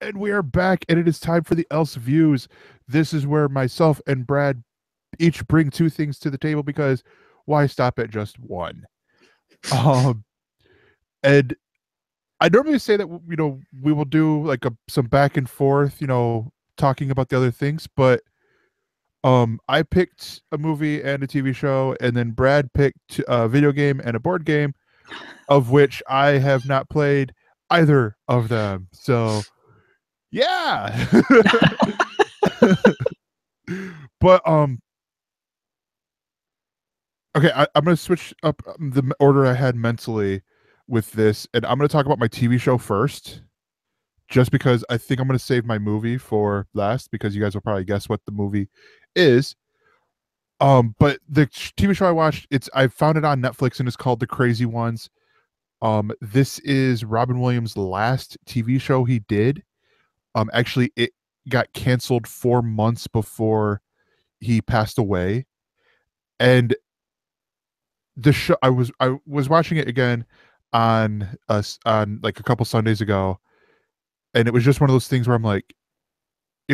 And we are back, and it is time for the ElseViews. This is where myself and Brad each bring two things to the table because why stop at just one? Um, and I normally say that we will do like some back and forth, talking about the other things, but I picked a movie and a TV show, and then Brad picked a video game and a board game, of which I have not played either of them. So yeah. But okay, I'm gonna switch up the order I had mentally with this, and I'm gonna talk about my TV show first, just because I think I'm gonna save my movie for last because you guys will probably guess what the movie is. But the TV show I watched, I found it on Netflix and it's called The Crazy Ones. This is Robin Williams' last TV show he did. Actually, it got canceled 4 months before he passed away, and the show I was watching it again on us on like a couple Sundays ago, and it was just one of those things where I'm like,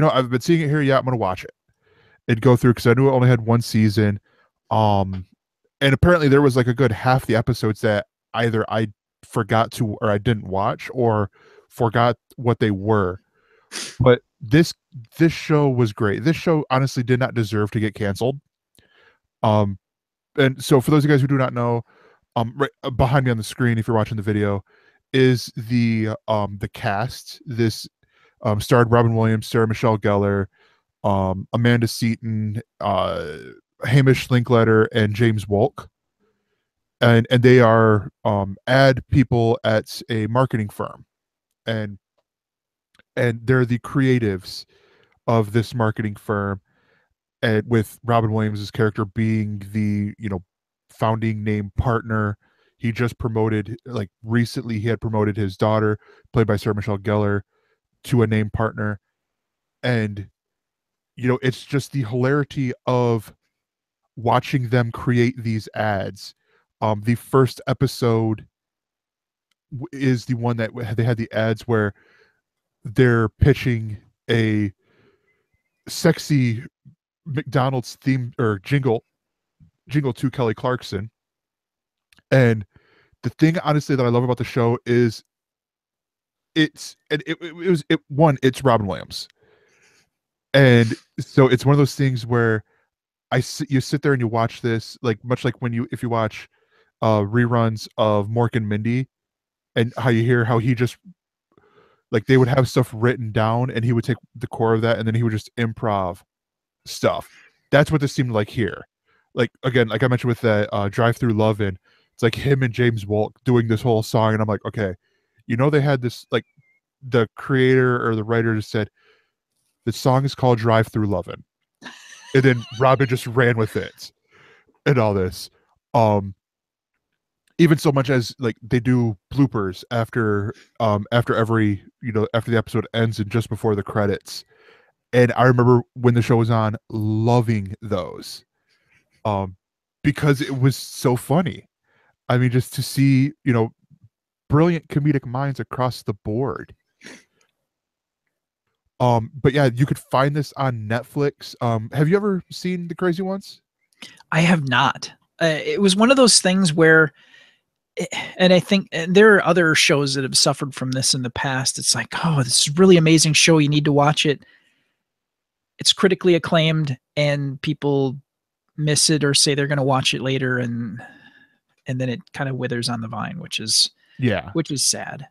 I've been seeing it here. Yeah, I'm gonna watch it. It'd go through because I knew it only had one season, um, and apparently there was like a good half the episodes that either I forgot to or I didn't watch or forgot what they were. But this show was great. This show honestly did not deserve to get canceled. Um, and so for those of you guys who do not know, right behind me on the screen, if you're watching the video, is the cast. This starred Robin Williams, Sarah Michelle Gellar, Amanda Seaton, Hamish Linkletter, and James Wolk, and they are ad people at a marketing firm, and they're the creatives of this marketing firm, and with Robin Williams' character being the founding name partner. He just promoted, like recently, he had promoted his daughter, played by Sarah Michelle Gellar, to a name partner, and it's just the hilarity of watching them create these ads. The first episode is the one that they had the ads where they're pitching a sexy McDonald's theme or jingle to Kelly Clarkson. And the thing honestly that I love about the show is it's Robin Williams. And so it's one of those things where you sit there and you watch this, like much like if you watch reruns of Mork and Mindy, and how you hear how he just, like, they would have stuff written down and he would take the core of that and then he would just improv stuff. That's what this seemed like here. Like, again, like I mentioned with that Drive Through Lovin', it's like him and James Wolk doing this whole song, and I'm like, okay, they had this, like, the creator or the writer just said the song is called Drive Through Lovin', and then Robin just ran with it and all this. Even so much as, like, they do bloopers after every after the episode ends and just before the credits. And I remember when the show was on, loving those, because it was so funny. I mean, just to see brilliant comedic minds across the board. But yeah, you could find this on Netflix. Have you ever seen The Crazy Ones? I have not. It was one of those things where, and I think there are other shows that have suffered from this in the past. It's like, oh, this is a really amazing show. You need to watch it. It's critically acclaimed and people miss it or say they're going to watch it later. And then it kind of withers on the vine, which is sad.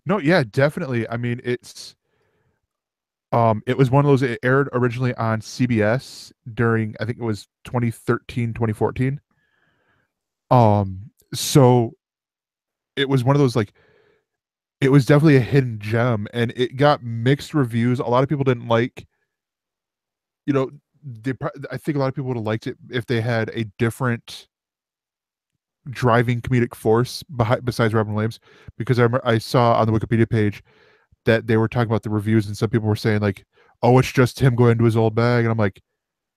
No, yeah, definitely. I mean, it was one of those, it aired originally on CBS during, I think it was 2013, 2014. So it was one of those, like, it was definitely a hidden gem, and it got mixed reviews. A lot of people didn't like, I think a lot of people would have liked it if they had a different driving comedic force besides Robin Williams, because I saw on the Wikipedia page that they were talking about the reviews, and some people were saying, like, oh, it's just him going into his old bag, and I'm like,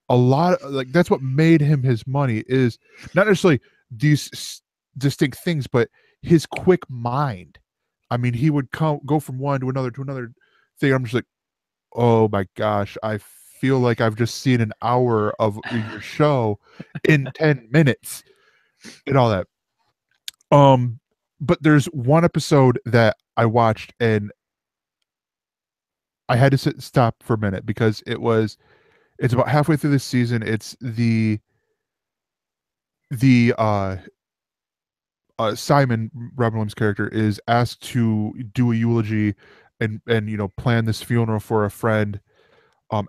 a lot of, like, that's what made him his money, is not necessarily these distinct things, but his quick mind. I mean, he would go from one to another thing. I'm just like, oh my gosh, I feel like I've just seen an hour of your show in 10 minutes and all that. But there's one episode that I watched and I had to stop for a minute because it's about halfway through this season. It's the Simon, Robin Williams' character, is asked to do a eulogy and plan this funeral for a friend.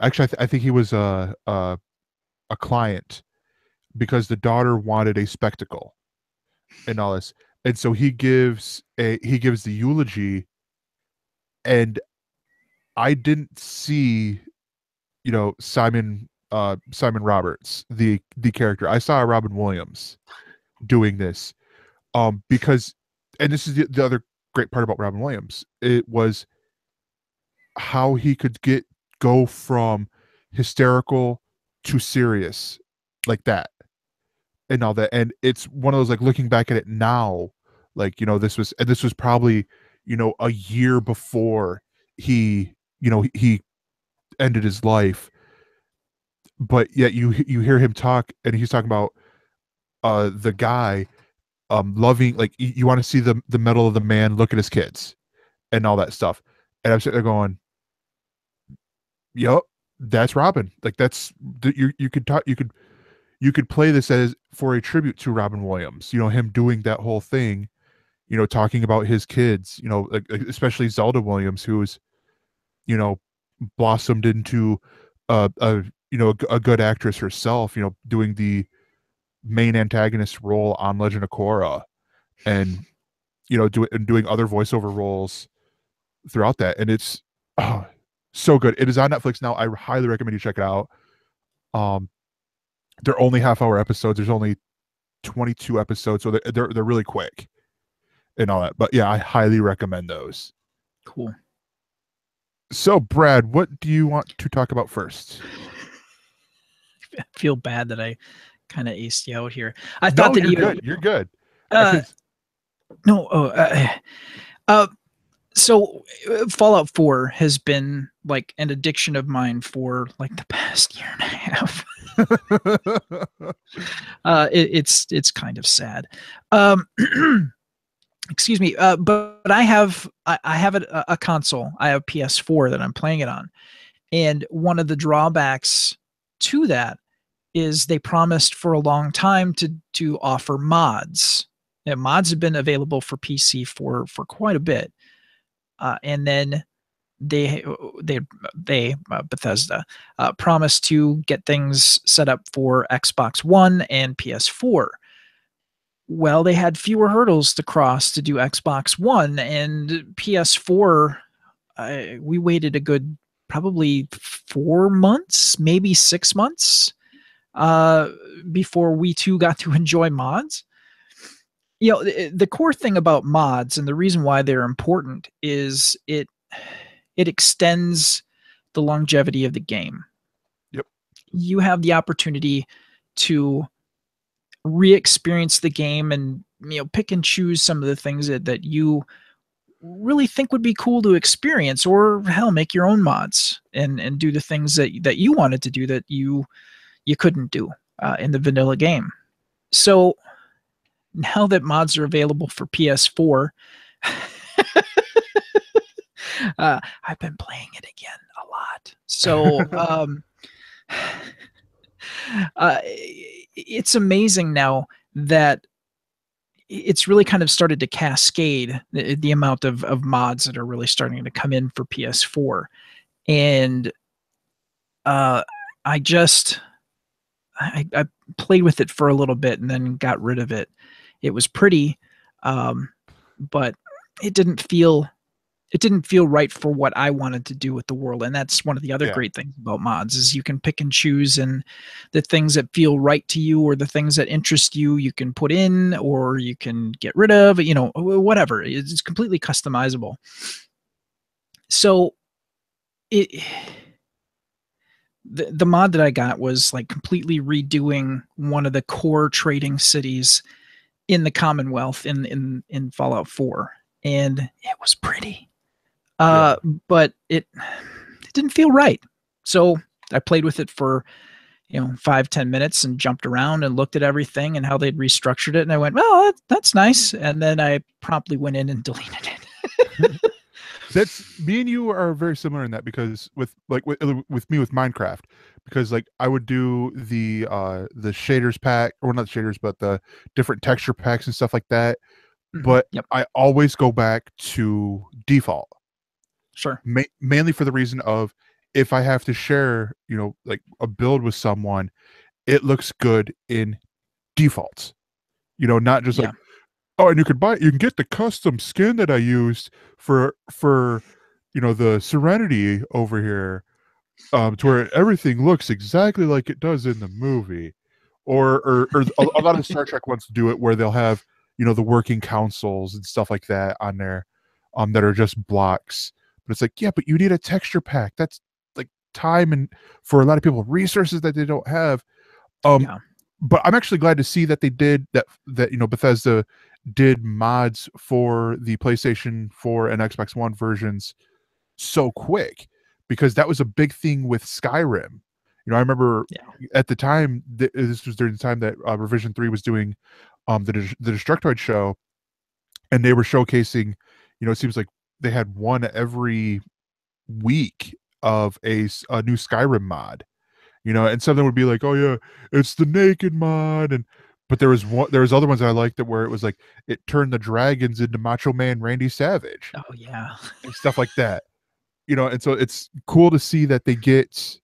Actually, I think he was a client because the daughter wanted a spectacle and all this, and so he gives the eulogy, and I didn't see Simon Roberts, the character. I saw Robin Williams doing this, because, and this is the other great part about Robin Williams. It was how he could go from hysterical to serious like that and all that. And it's one of those, like, looking back at it now, like, this was probably a year before he ended his life, but yet you hear him talk, and he's talking about the guy loving, like, you want to see the metal of the man look at his kids and all that stuff. And I'm sitting there going, yep, that's Robin. Like, you could talk, you could play this as for a tribute to Robin Williams, him doing that whole thing, talking about his kids, like, especially Zelda Williams, who's blossomed into a good actress herself, doing the main antagonist role on Legend of Korra, and doing other voiceover roles throughout that. And it's, oh, so good. It is on Netflix now. I highly recommend you check it out. um they're only half-hour episodes. There's only 22 episodes, so they're really quick and all that. But yeah, I highly recommend those. Cool. So Brad, what do you want to talk about first? I feel bad that I kind of aced you out here. I thought that you're good. You're good. No. So Fallout 4 has been like an addiction of mine for like the past year and a half. It's kind of sad. Excuse me. But I have a console. I have PS4 that I'm playing it on, and one of the drawbacks to that is they promised for a long time to offer mods. And mods have been available for PC for quite a bit. And then they Bethesda promised to get things set up for Xbox One and PS4. Well, they had fewer hurdles to cross to do Xbox One, and PS4. We waited a good probably 4 months, maybe 6 months, before we too got to enjoy mods. The core thing about mods, and the reason why they're important, is it extends the longevity of the game. Yep. You have the opportunity to re-experience the game and pick and choose some of the things that you really think would be cool to experience, or hell, make your own mods and do the things that you wanted to do that you couldn't do in the vanilla game. So now that mods are available for PS4, I've been playing it again a lot. So it's amazing now that it's really kind of started to cascade the amount of mods that are really starting to come in for PS4. And I played with it for a little bit and then got rid of it. It was pretty, but it didn't feel right for what I wanted to do with the world. And that's one of the other great things about mods, is you can pick and choose, and the things that feel right to you, or the things that interest you, you can put in, or you can get rid of, whatever. It's completely customizable. So the mod that I got was like completely redoing one of the core trading cities in the Commonwealth in Fallout 4. and it was pretty. Yeah. But it didn't feel right. So I played with it for 5-10 minutes and jumped around and looked at everything and how they'd restructured it, and I went, well, that's nice, and then I promptly went in and deleted it. That's me and you are very similar in that, because with me with Minecraft, because like I would do the shaders pack, or not the shaders but the different texture packs and stuff like that, but Yep. I always go back to default, Sure. mainly for the reason of, if I have to share, like a build with someone, it looks good in default. Not just Yeah. like, oh, and you can get the custom skin that I used for the Serenity over here, to where everything looks exactly like it does in the movie. Or a lot of the Star Trek ones do it where they'll have, the working councils and stuff like that on there, that are just blocks. But it's like, yeah, but you need a texture pack. That's like time, and for a lot of people, resources that they don't have. Um, Yeah. but I'm actually glad to see that they did that Bethesda did mods for the PlayStation 4 and Xbox One versions so quick, because that was a big thing with Skyrim. I remember Yeah. at the time, this was during the time that Revision 3 was doing the Destructoid show, and they were showcasing, it seems like they had one every week of a new Skyrim mod, and some of them would be like, oh yeah, it's the naked mod, but there was other ones that I liked, that where it was like, it turned the dragons into Macho Man Randy Savage Oh yeah. and stuff like that. And so it's cool to see that they get,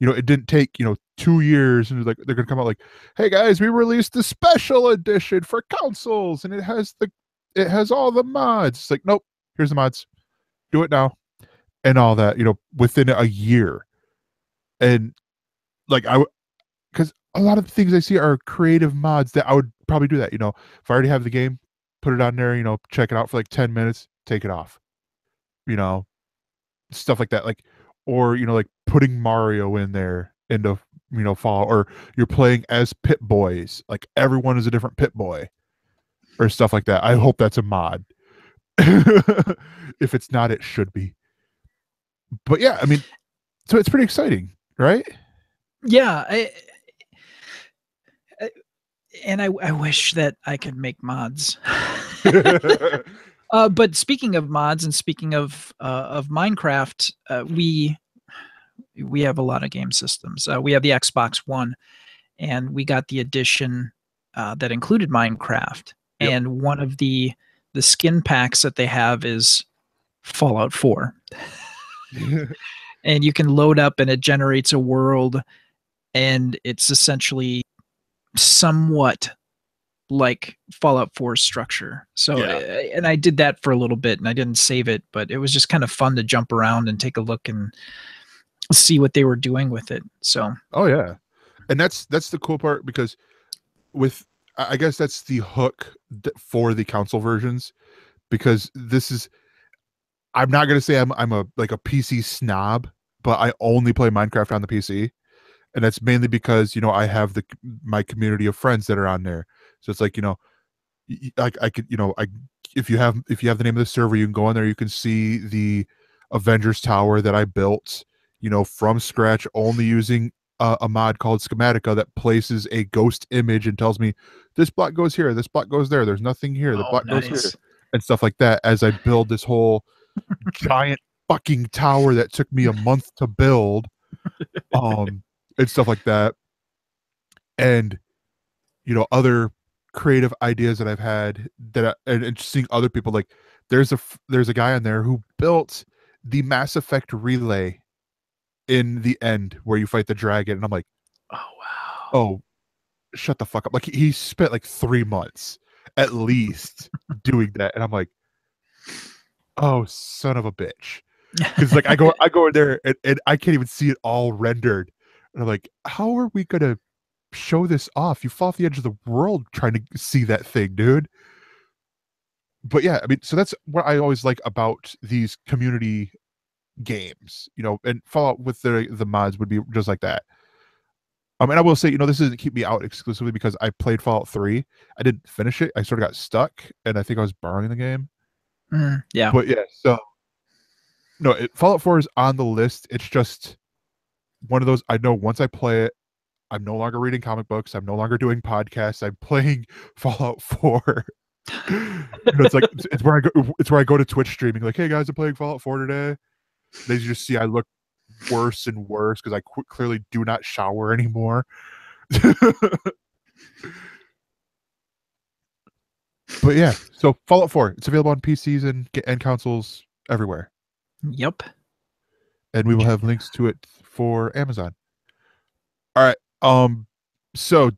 it didn't take 2 years, and like they're gonna come out like, hey guys, we released the special edition for consoles, and it has all the mods. It's like, nope, here's the mods, do it now, and all that, within a year. And like because a lot of the things I see are creative mods that I would probably do that. If I already have the game, put it on there, check it out for like 10 minutes, take it off, you know, stuff like that. Like, or, like putting Mario in there into, Fall, or you're playing as Pit Boys, like everyone is a different Pit Boy or stuff like that. I hope that's a mod. If it's not, it should be. But yeah, I mean, so it's pretty exciting, right? Yeah. I wish that I could make mods. But speaking of mods and speaking of Minecraft, we have a lot of game systems. We have the Xbox One, and we got the edition that included Minecraft. Yep. And one of the skin packs that they have is Fallout 4. And you can load up and it generates a world, and it's essentially somewhat like Fallout 4's structure. So, Yeah. and I did that for a little bit, and I didn't save it, but it was just kind of fun to jump around and take a look and see what they were doing with it. So, Oh yeah. And that's the cool part, because with I guess that's the hook for the console versions, because this is, I'm not gonna say I'm a like a PC snob, but I only play Minecraft on the PC, and that's mainly because I have my community of friends that are on there. So it's like, I could, if you have the name of the server, you can go on there, you can see the Avengers Tower that I built, from scratch, only using a mod called Schematica that places a ghost image and tells me this block goes here, this block goes there, there's nothing here, the oh, block goes here, nice. and stuff like that, as I build this whole giant fucking tower that took me a month to build, um, and stuff like that. And other creative ideas that I've had, and seeing other people, like there's a guy on there who built the Mass Effect relay in the end where you fight the dragon, and I'm like, Oh, wow. oh, shut the fuck up. Like, he spent like 3 months at least doing that, and I'm like, oh, son of a bitch. Because like I go in there, and I can't even see it all rendered, and I'm like, how are we gonna show this off? You fall off the edge of the world trying to see that thing, dude. But yeah, I mean, so that's what I always like about these community games, and Fallout with the mods would be just like that. And I will say, this doesn't keep me out exclusively, because I played Fallout 3. I didn't finish it. I sort of got stuck, and I think I was borrowing the game. Yeah. But yeah, so no, Fallout 4 is on the list. It's just one of those. I know once I play it, I'm no longer reading comic books. I'm no longer doing podcasts. I'm playing Fallout 4. It's like it's where I go. It's where I go to Twitch streaming. Like, hey guys, I'm playing Fallout 4 today. They just see I look worse and worse because I clearly do not shower anymore. But yeah, so Fallout 4, it's available on PCs and consoles everywhere, Yep. and we will have links to it for Amazon. All right. So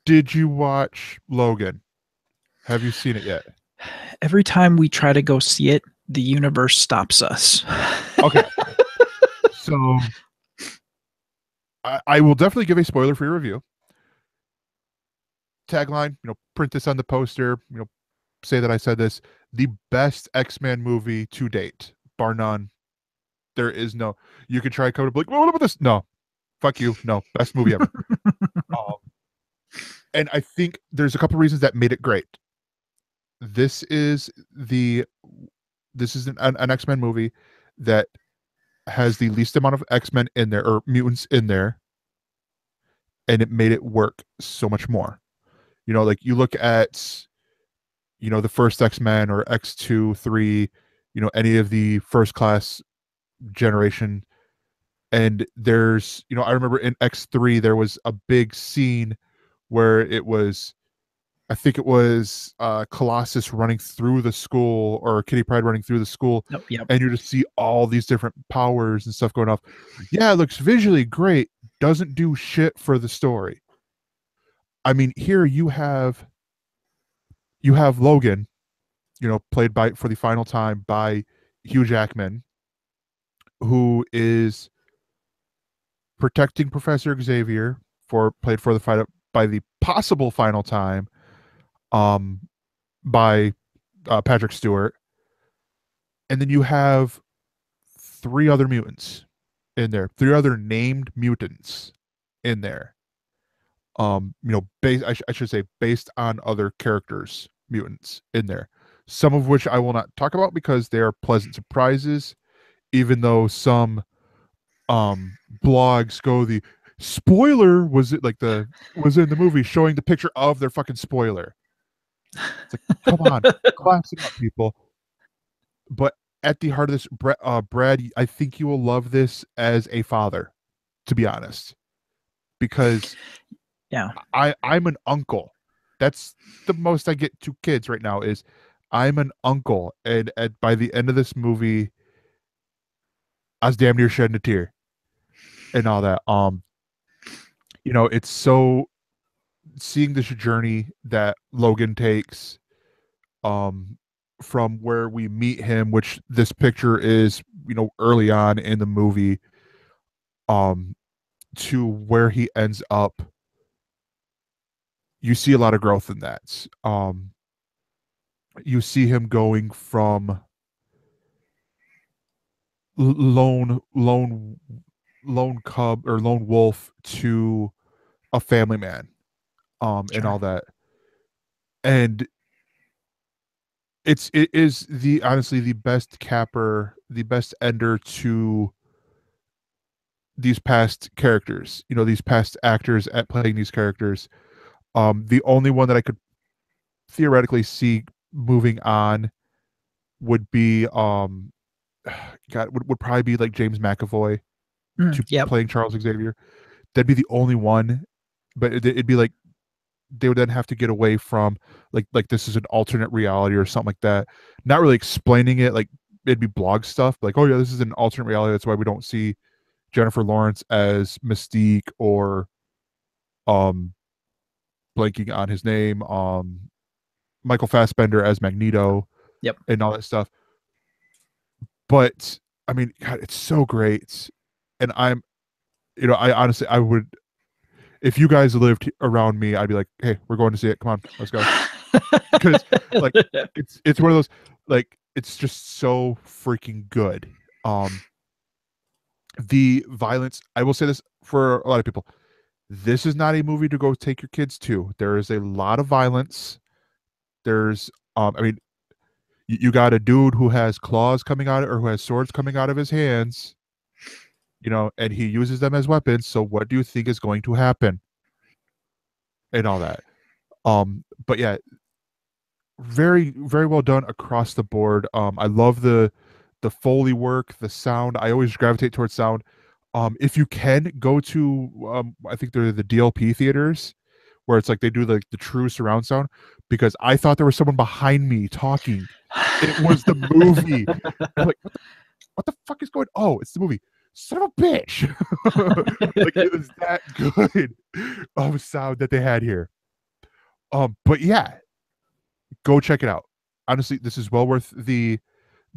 did you watch Logan? Have you seen it yet? Every time we try to go see it, the universe stops us. Okay. So I will definitely give a spoiler-free review. Tagline, print this on the poster, say that I said this. The best X-Men movie to date, bar none. There is no, you could try code, like, well, what about this? No, fuck you. No, best movie ever. um, and I think there's a couple reasons that made it great. This is the this is an X-Men movie that has the least amount of X-Men in there or mutants in there, and it made it work so much more. Like you look at the first X-Men or X2, 3, any of the first class generation, and there's I remember in X3 there was a big scene where it was, I think it was Colossus running through the school or Kitty Pryde running through the school, Yep. and you just see all these different powers and stuff going off. Yeah, it looks visually great, doesn't do shit for the story. I mean, here you have Logan, played by for the final time by Hugh Jackman, who is protecting Professor Xavier played for the fight by the possible final time, um, by Patrick Stewart, and then you have three other mutants in there, three other named mutants in there. Based I should say based on other characters, mutants in there. Some of which I will not talk about because they are pleasant surprises, even though some blogs go the spoiler was it like the was in the movie showing the picture of their fucking spoiler. It's like, come on, class it up, people. But at the heart of this, Brad, I think you will love this as a father, to be honest, because Yeah. I'm an uncle. That's the most I get to kids right now is I'm an uncle, and by the end of this movie, I was damn near shedding a tear and all that. It's so seeing this journey that Logan takes, um, from where we meet him, which this picture is, early on in the movie, um, to where he ends up. You see a lot of growth in that. You see him going from lone cub or lone wolf to a family man, and Sure. all that. And it is the honestly the best capper, the best ender to these past characters, these past actors at playing these characters. The only one that I could theoretically see moving on would be God, would probably be like James McAvoy to Yep. playing Charles Xavier. That'd be the only one, but it'd be like they would then have to get away from like this is an alternate reality or something like that. Not really explaining it, like it'd be blog stuff, like, oh yeah, this is an alternate reality. That's why we don't see Jennifer Lawrence as Mystique or um blanking on his name, Michael Fassbender as Magneto Yep. and all that stuff. But I mean, God, it's so great. And I honestly, I would, if you guys lived around me, I'd be like, hey, we're going to see it. Come on, let's go. Because like it's one of those, like it's just so freaking good. The violence, I will say this for a lot of people, this is not a movie to go take your kids to. There is a lot of violence. There's I mean, You got a dude who has claws coming out or who has swords coming out of his hands, and he uses them as weapons. So what do you think is going to happen? And all that. But yeah, very, very well done across the board. I love the Foley work, the sound. I always gravitate towards sound. If you can go to I think they're the DLP theaters where it's like they do like the true surround sound, because I thought there was someone behind me talking. It was the movie. I'm like, what the fuck is going? Oh, it's the movie. Son of a bitch. Like, it was that good of sound that they had here. But yeah, go check it out. Honestly, this is well worth the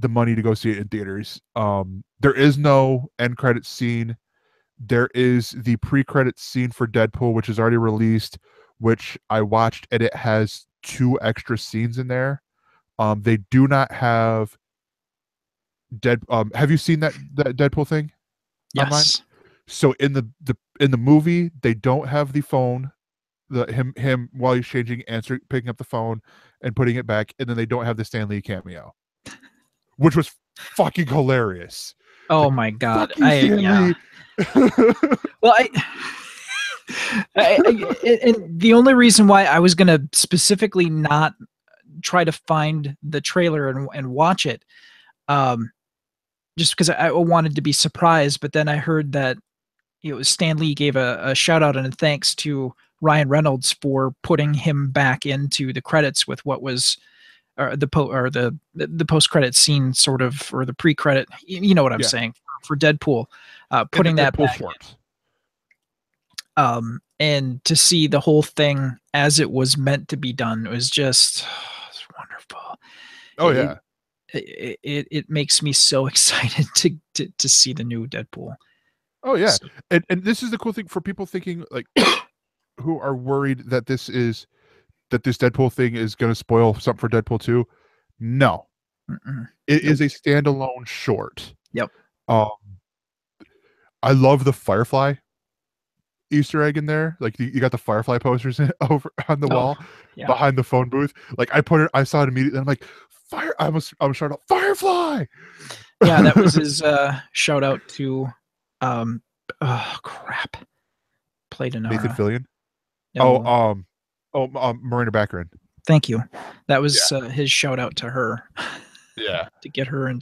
money to go see it in theaters. There is no end credit scene. There is the pre-credit scene for Deadpool, which is already released, which I watched, and it has 2 extra scenes in there. They do not have have you seen that Deadpool thing online? Yes. So in the movie, they don't have the phone, him while he's changing, picking up the phone and putting it back, and then they don't have the Stan Lee cameo, which was fucking hilarious. Oh Like, my God. fuck you, Stan Lee. Well, and the only reason why I was going to specifically not try to find the trailer and watch it, just because I wanted to be surprised, but then I heard that Stan Lee gave a shout out and a thanks to Ryan Reynolds for putting him back into the credits with what was the post credit scene, sort of, or the pre credit. You know what I'm saying, for Deadpool, putting that back in. And to see the whole thing as it was meant to be done was just it's wonderful. Oh yeah. It makes me so excited to see the new Deadpool. Oh yeah. So, and this is the cool thing for people thinking, like, who are worried that this Deadpool thing is going to spoil something for Deadpool 2. No. It is a standalone short. Yep. I love the Firefly Easter egg in there. Like, you got the Firefly posters over on the wall behind the phone booth. Like, I saw it immediately, and I'm like, I was shouting out, Firefly. Yeah, that was his shout out to oh crap. Played in Nathan Fillion. No. Marina Baccarin. Thank you. That was his shout out to her. Yeah. To get her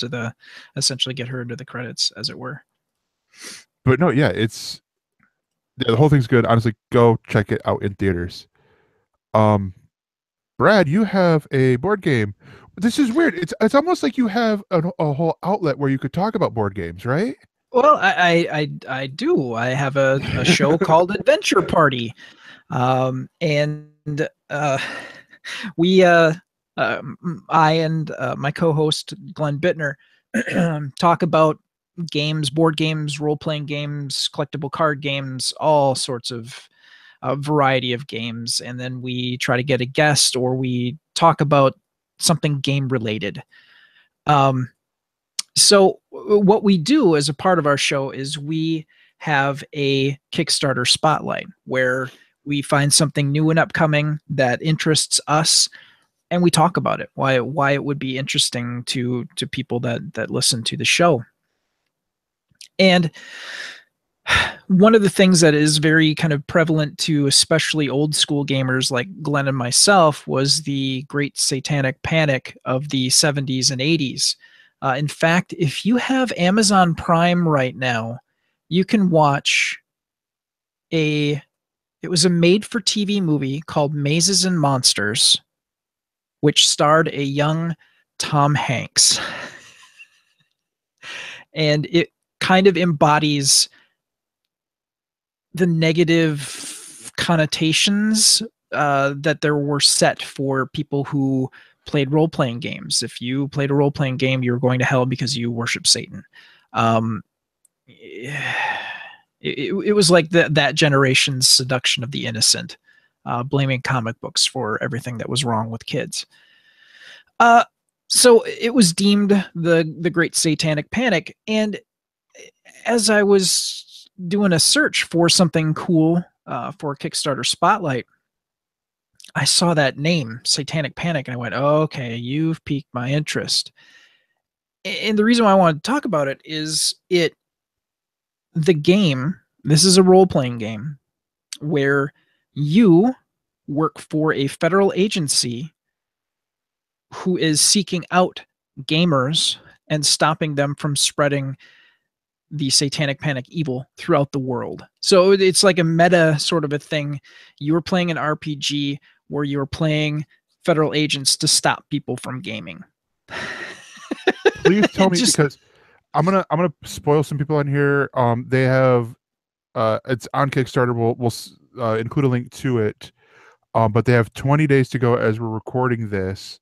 essentially get her into the credits, as it were. But no, yeah, the whole thing's good. Honestly, go check it out in theaters. Brad, you have a board game. This is weird. It's almost like you have a whole outlet where you could talk about board games, right? Well, I do. I have a show called Adventure Party, and we I and my co-host Glenn Bittner talk about games, board games, role-playing games, collectible card games, all sorts of variety of games, and then we try to get a guest, or we talk about something game related. So what we do as a part of our show is we have a Kickstarter spotlight where we find something new and upcoming that interests us, and we talk about it, why it would be interesting to people that listen to the show. And one of the things that is very kind of prevalent to especially old school gamers like Glenn and myself was the Great Satanic Panic of the 70s and 80s. In fact, if you have Amazon Prime right now, you can watch it was a made-for-TV movie called Mazes and Monsters, which starred a young Tom Hanks. And it kind of embodies the negative connotations that there were set for people who played role-playing games. If you played a role-playing game, you were going to hell because you worship Satan. It was like that generation's seduction of the innocent, blaming comic books for everything that was wrong with kids. So it was deemed the Great Satanic Panic. And as I was doing a search for something cool for Kickstarter Spotlight, I saw that name, Satanic Panic, and I went, oh, okay, you've piqued my interest. And the reason why I wanted to talk about it is the game, this is a role-playing game where you work for a federal agency who is seeking out gamers and stopping them from spreading the Satanic Panic evil throughout the world. So it's like a meta sort of a thing. You're playing an RPG where you're playing federal agents to stop people from gaming. Please tell me, Just because I'm gonna spoil some people on here. They have it's on Kickstarter. We'll include a link to it. But they have 20 days to go as we're recording this.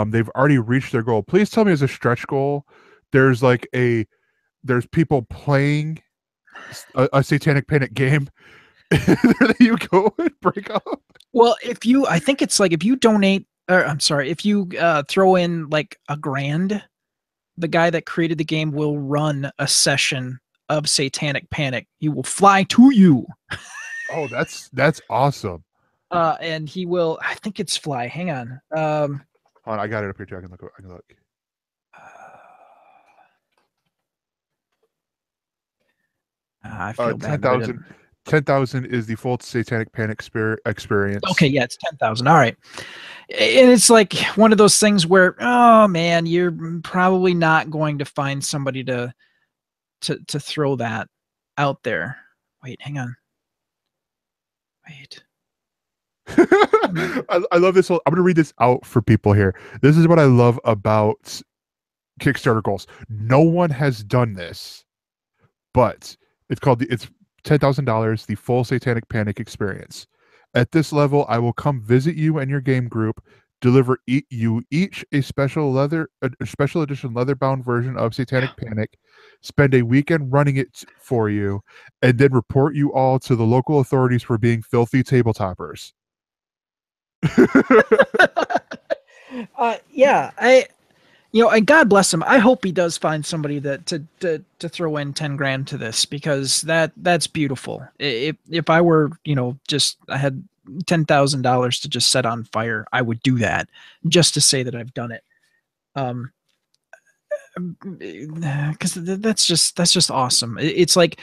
They've already reached their goal. Please tell me, as a stretch goal, there's like there's people playing a Satanic Panic game that you go and break up. well, I think it's like if you donate, or I'm sorry, if you throw in like $1,000, the guy that created the game will run a session of Satanic Panic. He will fly to you. Oh, that's awesome. And he will, I think it's fly. Hang on. Hold on, I got it up here too. I can look. I can look. I feel bad. 10,000 is the full Satanic Panic experience. Okay, yeah, it's 10,000. All right. And it's like one of those things where, oh man, you're probably not going to find somebody to throw that out there. Wait, hang on. Wait. I love this whole. I'm going to read this out for people here. This is what I love about Kickstarter goals. No one has done this, but it's $10,000, the full Satanic Panic experience. At this level, I will come visit you and your game group, deliver you each a special edition leather-bound version of Satanic Panic, spend a weekend running it for you, and then report you all to the local authorities for being filthy tabletoppers. Yeah, and God bless him. I hope he does find somebody that to throw in 10 grand to this, because that's beautiful. If I were, just I had $10,000 to just set on fire, I would do that just to say that I've done it. Because that's just awesome. It's like,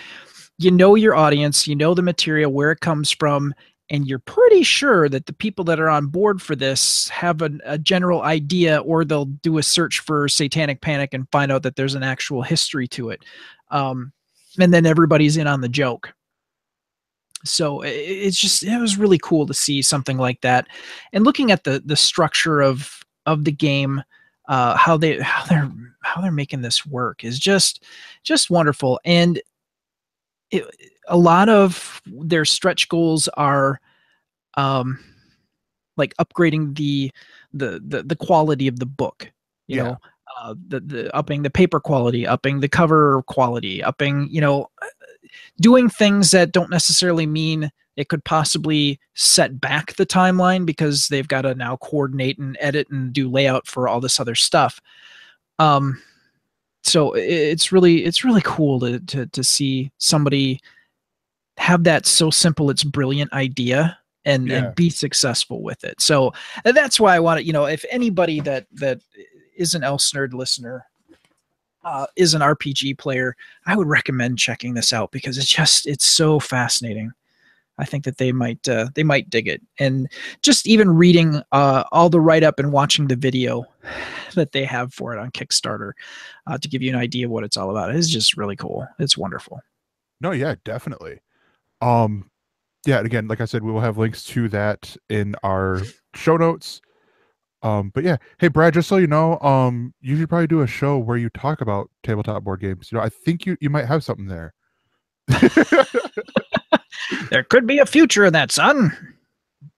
your audience, the material, where it comes from, and you're pretty sure that the people that are on board for this have a general idea, or they'll do a search for Satanic Panic and find out that there's an actual history to it. And then everybody's in on the joke. So it was really cool to see something like that. And looking at the structure of the game, how they're making this work is just wonderful. And a lot of their stretch goals are like upgrading the quality of the book, the upping the paper quality, upping the cover quality, upping, doing things that don't necessarily mean it could possibly set back the timeline, because they've got to now coordinate and edit and do layout for all this other stuff. So it's really cool to see somebody have that so simple it's brilliant idea and be successful with it. So that's why I want to, if anybody that is an ElseNerd listener, is an RPG player, I would recommend checking this out, because it's so fascinating. I think that they might dig it. And just even reading all the write-up and watching the video that they have for it on Kickstarter to give you an idea of what it's all about is just really cool. It's wonderful. No, yeah, definitely. Yeah, and again, like I said, we will have links to that in our show notes. But yeah, hey Brad, just so you know, you should probably do a show where you talk about tabletop board games. I think you might have something there. There could be a future in that, son.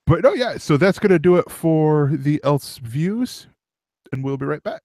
But no, yeah, so that's gonna do it for the ElseViews, and we'll be right back.